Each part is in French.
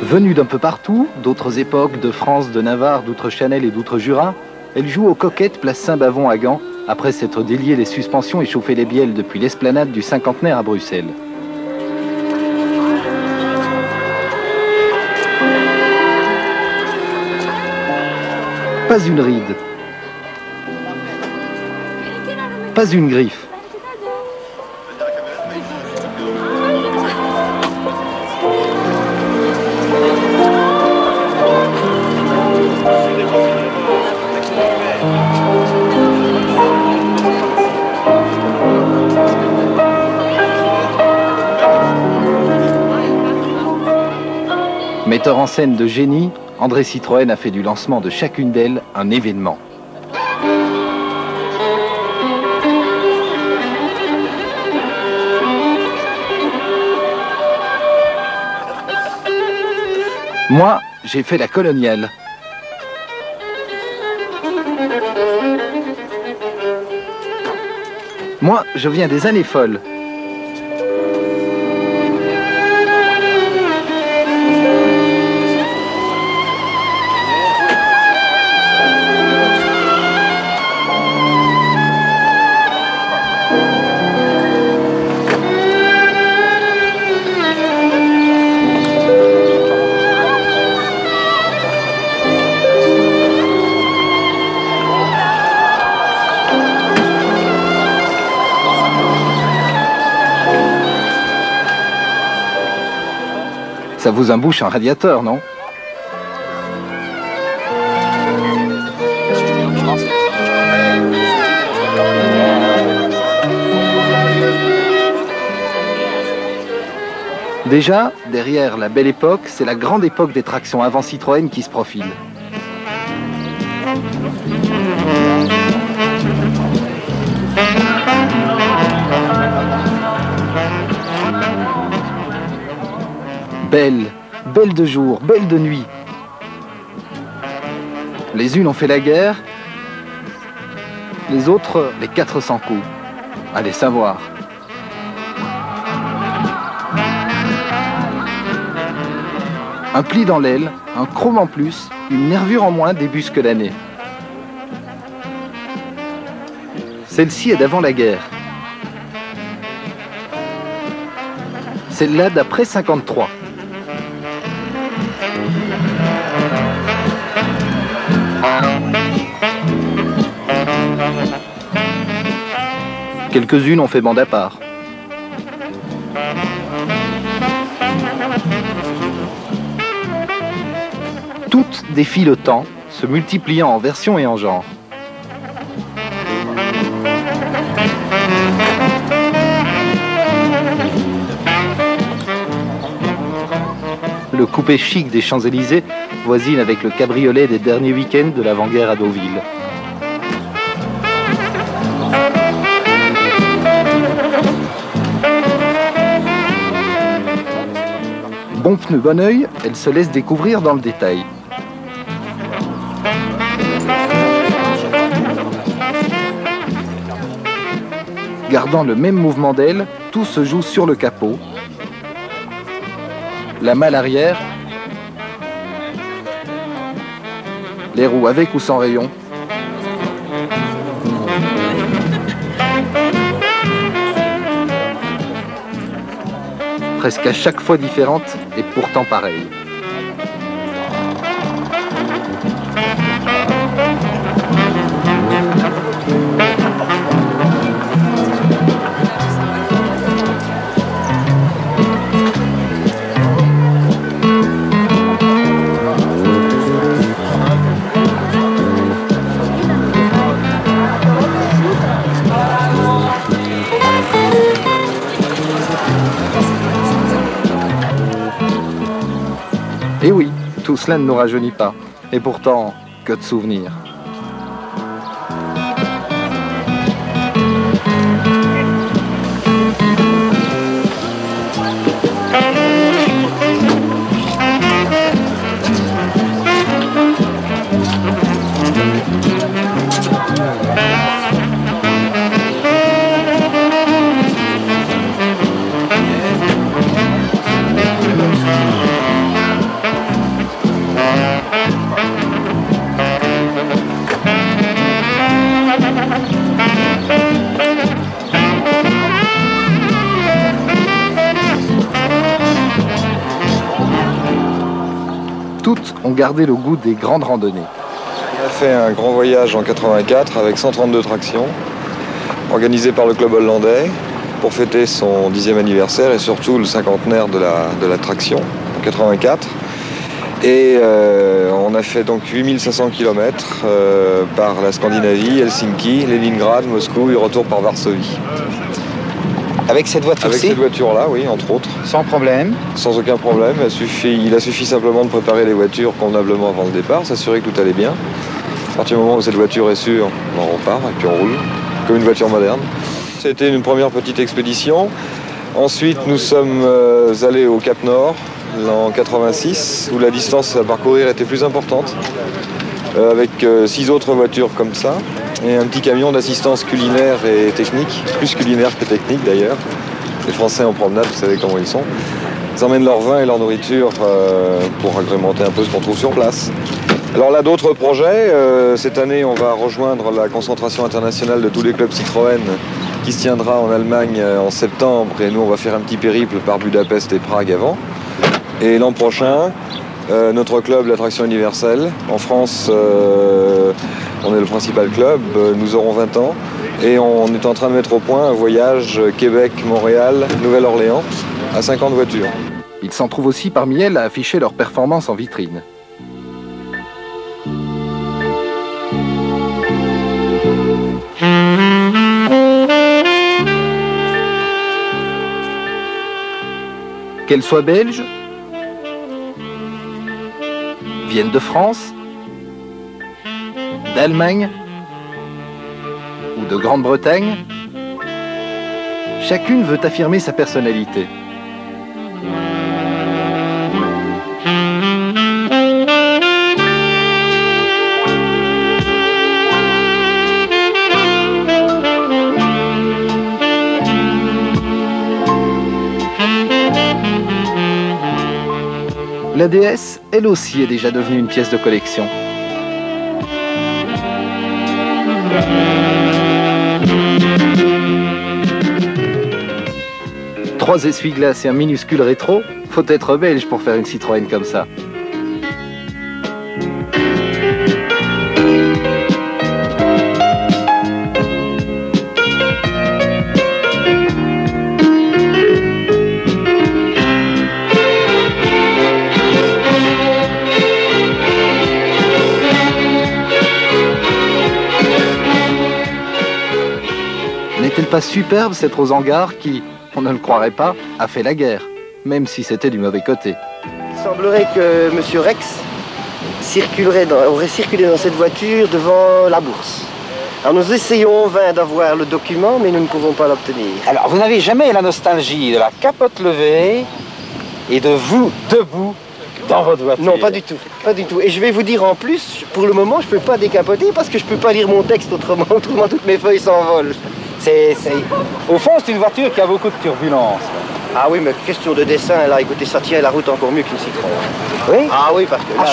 Venue d'un peu partout, d'autres époques, de France, de Navarre, d'Outre-Chanel et d'Outre-Jura, elle joue aux coquettes place Saint-Bavon à Gand, après s'être délié les suspensions et chauffé les bielles depuis l'esplanade du cinquantenaire à Bruxelles. Pas une ride, pas une griffe. Metteur en scène de génie, André Citroën a fait du lancement de chacune d'elles un événement. Moi, j'ai fait la coloniale. Moi, je viens des années folles. Ça vous embouche un radiateur, non? Déjà, derrière la belle époque, c'est la grande époque des tractions avant Citroën qui se profile. Belle, belle de jour, belle de nuit. Les unes ont fait la guerre, les autres les 400 coups. Allez savoir. Un pli dans l'aile, un chrome en plus, une nervure en moins débusque l'année. Celle-ci est d'avant la guerre. Celle-là d'après 53. Quelques-unes ont fait bande à part. Toutes défient le temps, se multipliant en versions et en genres. Le coupé chic des Champs-Élysées voisine avec le cabriolet des derniers week-ends de l'avant-guerre à Deauville. Bon pneu, bon oeil, elle se laisse découvrir dans le détail. Gardant le même mouvement d'aile, tout se joue sur le capot. La malle arrière, les roues avec ou sans rayon. Presque à chaque fois différente et pourtant pareille. Et oui, tout cela ne nous rajeunit pas. Et pourtant, que de souvenirs. Toutes ont gardé le goût des grandes randonnées. On a fait un grand voyage en 84 avec 132 tractions, organisé par le club hollandais pour fêter son 10e anniversaire et surtout le cinquantenaire de la traction en 84. Et on a fait donc 8500 km par la Scandinavie, Helsinki, Leningrad, Moscou et retour par Varsovie. Avec cette voiture-ci ? Avec cette voiture-là, oui, entre autres. Sans problème ? Sans aucun problème. Il a suffi simplement de préparer les voitures convenablement avant le départ, s'assurer que tout allait bien. À partir du moment où cette voiture est sûre, on repart et puis on roule, comme une voiture moderne. C'était une première petite expédition. Ensuite, nous sommes allés au Cap Nord, en 86, où la distance à parcourir était plus importante, avec 6 autres voitures comme ça, et un petit camion d'assistance culinaire et technique, plus culinaire que technique d'ailleurs. Les Français en promenade, vous savez comment ils sont. Ils emmènent leur vin et leur nourriture pour agrémenter un peu ce qu'on trouve sur place. Alors là, d'autres projets. Cette année, on va rejoindre la concentration internationale de tous les clubs Citroën qui se tiendra en Allemagne en septembre, et nous, on va faire un petit périple par Budapest et Prague avant. Et l'an prochain, notre club, l'Attraction Universelle, en France, on est le principal club, nous aurons 20 ans, et on est en train de mettre au point un voyage Québec-Montréal, Nouvelle-Orléans, à 50 voitures. Ils s'en trouvent aussi parmi elles à afficher leurs performances en vitrine. Qu'elles soient belges, viennent de France, d'Allemagne ou de Grande-Bretagne, chacune veut affirmer sa personnalité. La DS, elle aussi, est déjà devenue une pièce de collection. Trois essuie-glaces et un minuscule rétro, faut être belge pour faire une Citroën comme ça. N'est-elle pas superbe cette rose hangar qui, on ne le croirait pas, a fait la guerre, même si c'était du mauvais côté. Il semblerait que M. Rex aurait circulé dans cette voiture devant la bourse. Alors nous essayons en vain d'avoir le document, mais nous ne pouvons pas l'obtenir. Alors, vous n'avez jamais la nostalgie de la capote levée et de vous debout dans votre voiture? Non, pas du tout, pas du tout. Et je vais vous dire en plus, pour le moment, je ne peux pas décapoter parce que je ne peux pas lire mon texte autrement toutes mes feuilles s'envolent. Au fond, c'est une voiture qui a beaucoup de turbulences. Ah oui, mais question de dessin, là, écoutez, ça tient la route encore mieux qu'une Citroën. Oui? Ah oui, parce que là... À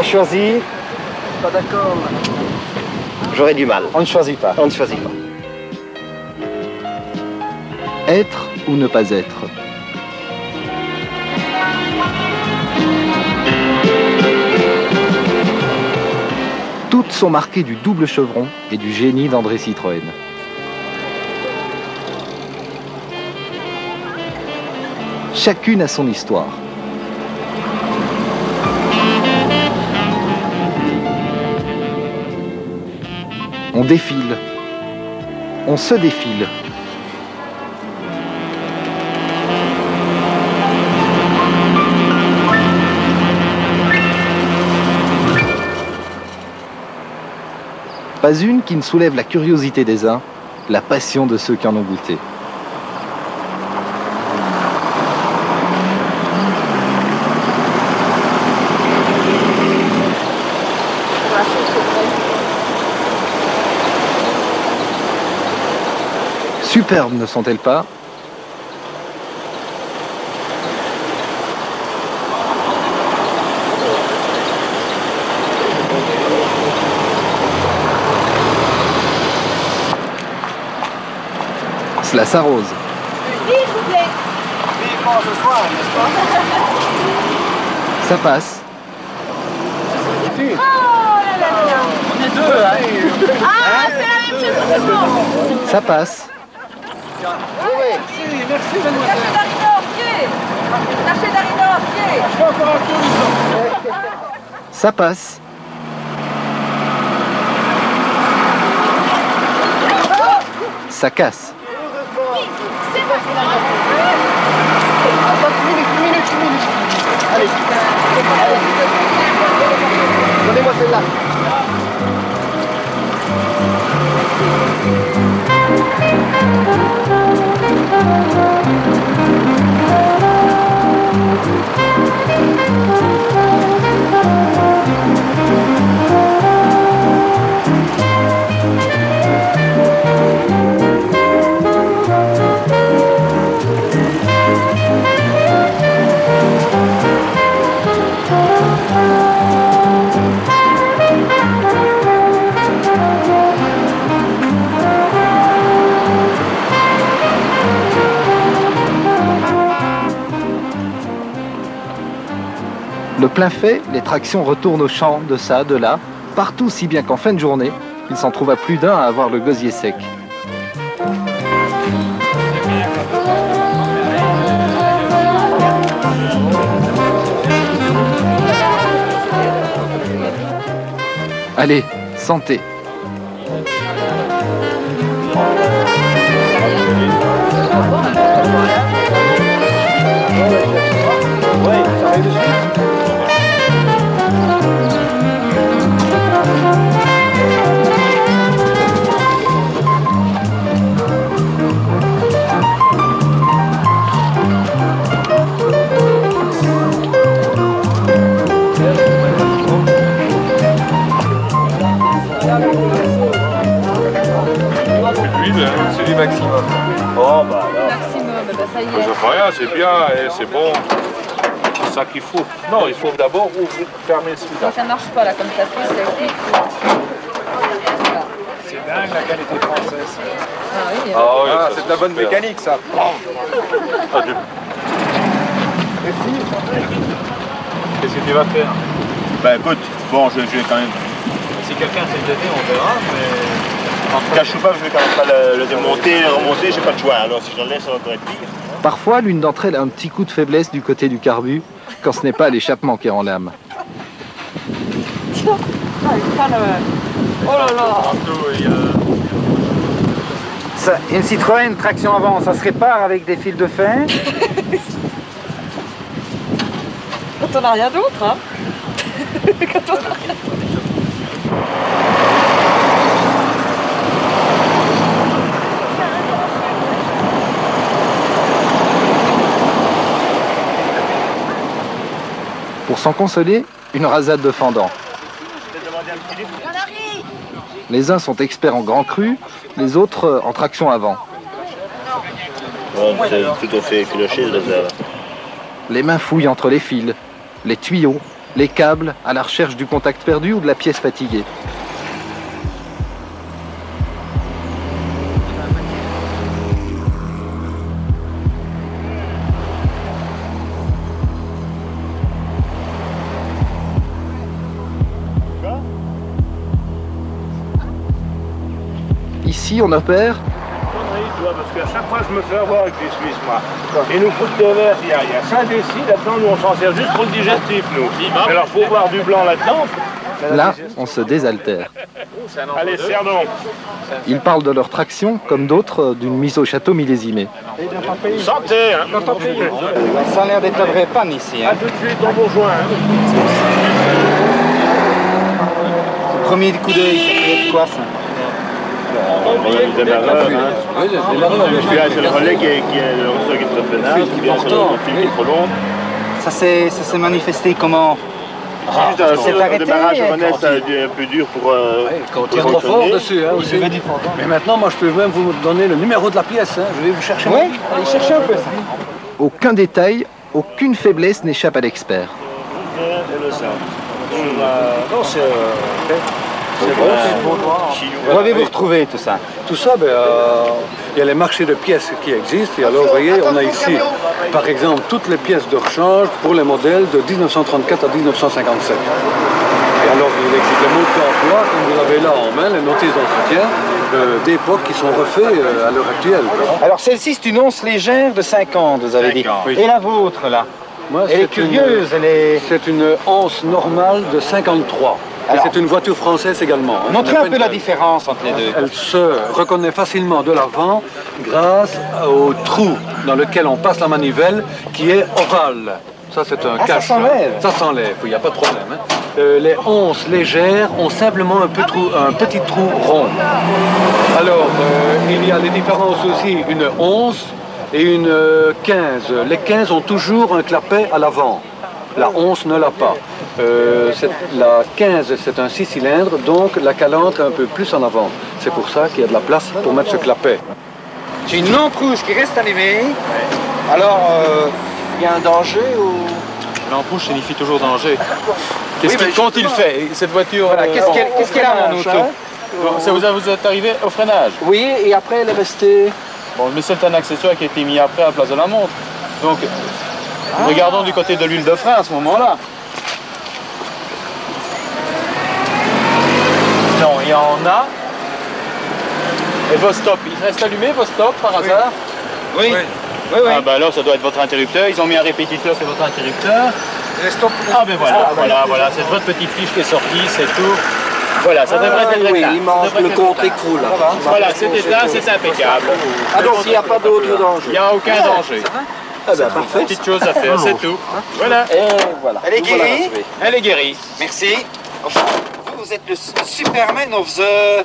choisir. Pas d'accord. J'aurais du mal. On ne choisit pas. On ne choisit pas. Être ou ne pas être. Toutes sont marquées du double chevron et du génie d'André Citroën. Chacune a son histoire. On défile. On se défile. Pas une qui ne soulève la curiosité des uns, la passion de ceux qui en ont goûté. Superbes ne sont-elles pas? Cela s'arrose. Vivement ce soir, n'est-ce pas? Ça passe. deux, hein. Ah, c'est la même chose pour tout le monde. Ça passe. Merci, mademoiselle. Lâchez Darina au pied. Je fais encore un tour du temps. Ça passe. Ça casse. Une minute. Allez. Donnez-moi celle-là. Le plein fait, les tractions retournent au champ, de ça, de là, partout, si bien qu'en fin de journée, il s'en trouva plus d'un à avoir le gosier sec. Allez, santé! Ouais, ça arrive de suite. C'est du maximum. Oh bah alors. Maximum, bah ça y Ça est. fait rien, c'est bien et c'est bon. C'est ça qu'il faut. Non, il faut d'abord ouvrir, fermer celui-là. Ça marche pas là, comme ça fait, c'est C'est dingue la qualité française. Ah oui, Ah oui, Ah, ça, c'est de la bonne super. mécanique, ça. Ah, qu'est-ce que tu vas faire? Ben écoute, bon, je vais quand même. Si quelqu'un s'est jeté, on verra, mais... En tout cas, je sais pas, je vais quand même pas le démonter, le remonter, j'ai pas de choix. Alors si je le laisse, ça va être pire. Parfois, l'une d'entre elles a un petit coup de faiblesse du côté du carbu, quand ce n'est pas l'échappement qui est en lame. Oh là là. Ça, une Citroën traction avant, ça se répare avec des fils de fin. Quand on n'a rien d'autre, hein. Quand on a rien. Pour s'en consoler, une rasade de fendant. Les uns sont experts en grand cru, les autres en traction avant. Bon, c'est plutôt fait filocher, là. Les mains fouillent entre les fils, les tuyaux, les câbles, à la recherche du contact perdu ou de la pièce fatiguée. Ici, on opère Parce qu'à chaque fois, je me fais avoir avec des Suisses, moi. Ils nous foutent des verres, il y a 5 décis là-dedans, nous on s'en sert juste pour le digestif, nous. Alors, faut voir du blanc là-dedans. là, on se désaltère. Allez, serre donc. Ils parlent de leur traction, comme d'autres, d'une mise au château millésimée. Santé, hein. Ça a l'air d'être la vraie panne ici. À tout de suite, on vous rejoint. Hein. Premier coup d'œil, ça peut être quoi ça? On a le démarreur, hein. Oui, le démarreur. Puis là, c'est le relais qui est le qui est très pénal, qui vient sur le fil qui est trop long. Ça s'est manifesté comment? C'est arrêté, le démarrage quand japonais, ça a été un peu dur pour. Quand on tire trop fort dessus, hein, aussi. Mais maintenant, moi, je peux même vous donner le numéro de la pièce. Hein. Je vais vous chercher. Oui, allez chercher un peu ça. Aucun détail, aucune faiblesse n'échappe à l'expert. Et le sang. Non, c'est Où avez-vous retrouvé tout ça? tout ça, il y a les marchés de pièces qui existent. Et alors, vous voyez, on a ici, par exemple, toutes les pièces de rechange pour les modèles de 1934 à 1957. Alors je vous explique le mode d'emploi, comme vous avez là en main, les notices d'entretien d'époque qui sont refaits à l'heure actuelle. Alors celle-ci, c'est une once légère de 50, vous avez dit. Oui. Et la vôtre, là? Moi, elle est curieuse, elle est... C'est une once normale de 53. Et c'est une voiture française également. Hein. Montrez un peu la différence entre les deux. Elle se reconnaît facilement de l'avant grâce au trou dans lequel on passe la manivelle qui est ovale. Ça, c'est un cache. Ça s'enlève. Ça s'enlève, il n'y a pas de problème. Hein. Les onces légères ont simplement un petit trou rond. Alors, il y a les différences aussi, une once et une 15. Les 15 ont toujours un clapet à l'avant. La once ne l'a pas. La 15, c'est un 6 cylindres, donc la calandre est un peu plus en avant. C'est pour ça qu'il y a de la place pour mettre ce clapet. J'ai une lampe rouge qui reste allumée. Ouais. Alors, il y a un danger ou... Lampe rouge signifie toujours danger. Quand il fait cette voiture... Voilà, qu'est-ce qu'elle a, mon auto? Ça vous êtes arrivé au freinage? Oui, et après elle est restée... Bon, mais c'est un accessoire qui a été mis après à la place de la montre. Donc, regardons du côté de l'huile de frein à ce moment-là. Non, il y en a. Et vos stops, ils restent allumés, vos stops, par hasard? Oui. Oui. Oui, oui. Ah ben alors ça doit être votre interrupteur, ils ont mis un répétiteur, c'est votre interrupteur. Ah ben voilà, c'est votre petite fiche qui est sortie, c'est tout. Voilà, ça devrait être oui, éteint. il manque le contre-écrou là. Voilà, c'est éteint, c'est impeccable. Ah donc il n'y a pas d'autre danger? Il n'y a aucun danger. Ah ben parfait. Petite chose à faire, c'est tout. Voilà. Et voilà. Elle est guérie? Elle est guérie. Merci. Vous êtes le Superman of the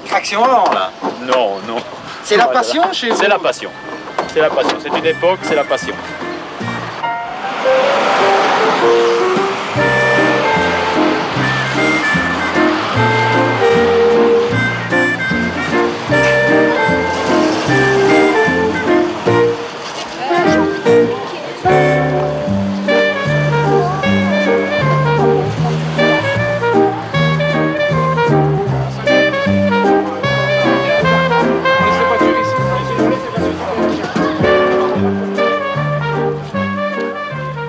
traction avant là. Non, non. C'est la passion chez vous? C'est la passion. C'est la passion. C'est une époque, c'est la passion.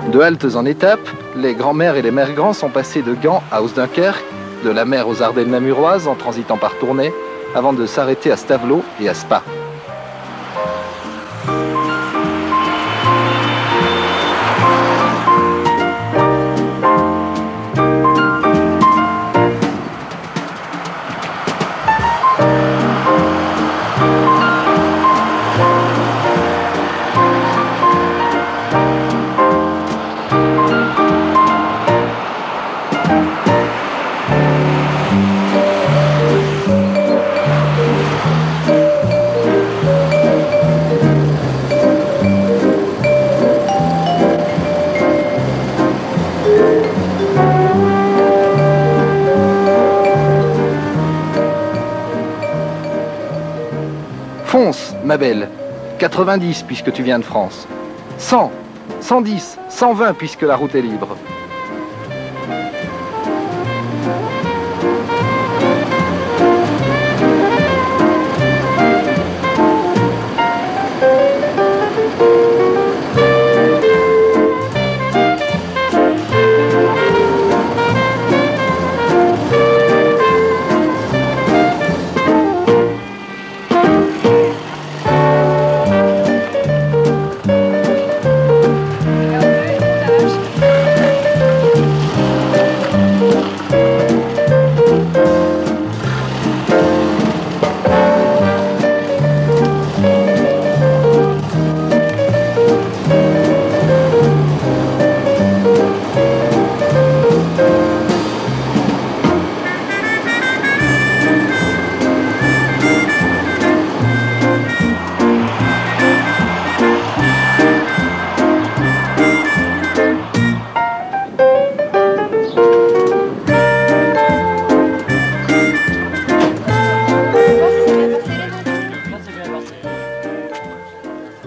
De haltes en étapes, les grands-mères et les mères grands sont passés de Gand à Osdunkerque, de la mer aux Ardennes namuroises en transitant par Tournai, avant de s'arrêter à Stavelot et à Spa. Fonce, ma belle. 90 puisque tu viens de France. 100, 110, 120 puisque la route est libre.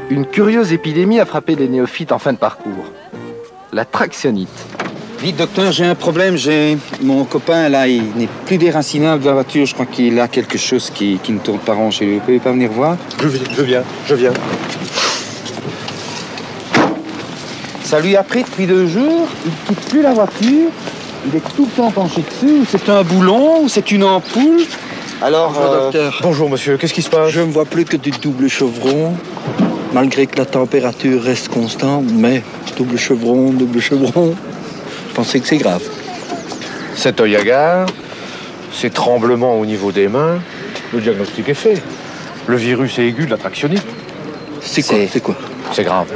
Une curieuse épidémie a frappé les néophytes en fin de parcours. La tractionnite. Vite, docteur, j'ai un problème. Mon copain, là, il n'est plus déracinable de la voiture. Je crois qu'il a quelque chose qui ne tourne pas rond chez lui. Vous pouvez pas venir voir? Je viens. Ça lui a pris depuis 2 jours. Il ne quitte plus la voiture. Il est tout le temps penché dessus. C'est un boulon ou c'est une ampoule? Alors, docteur. Bonjour monsieur, qu'est-ce qui se passe? Je ne vois plus que du double chevron, malgré que la température reste constante, mais double chevron, je pensais que c'est grave. Cet œil hagard, ces tremblements au niveau des mains, le diagnostic est fait. Le virus est aigu de la tractionnite. C'est quoi? C'est grave.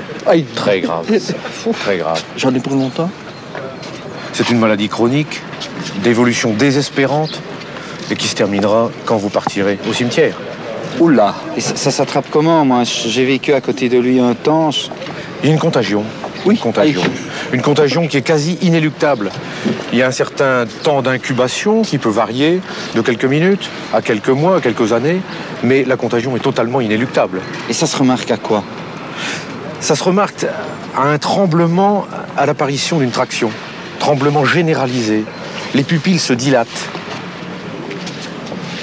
Très grave. Très grave. J'en ai pour longtemps? C'est une maladie chronique, d'évolution désespérante, et qui se terminera quand vous partirez au cimetière. Oula. Et ça s'attrape comment? Moi, j'ai vécu à côté de lui un temps. Il y a une contagion. Oui. Une contagion qui est quasi inéluctable. Il y a un certain temps d'incubation qui peut varier de quelques minutes à quelques mois, à quelques années, mais la contagion est totalement inéluctable. Et ça se remarque à quoi? Ça se remarque à un tremblement à l'apparition d'une traction. Tremblement généralisé. Les pupilles se dilatent.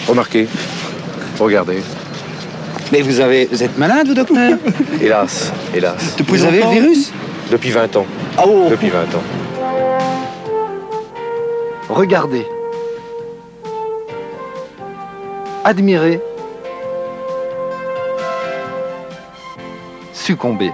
Remarquez. Regardez. Mais vous êtes malade, vous, docteur? Hélas. Vous avez le virus? Depuis 20 ans. Oh. Depuis 20 ans. Regardez. Admirez. Succomber.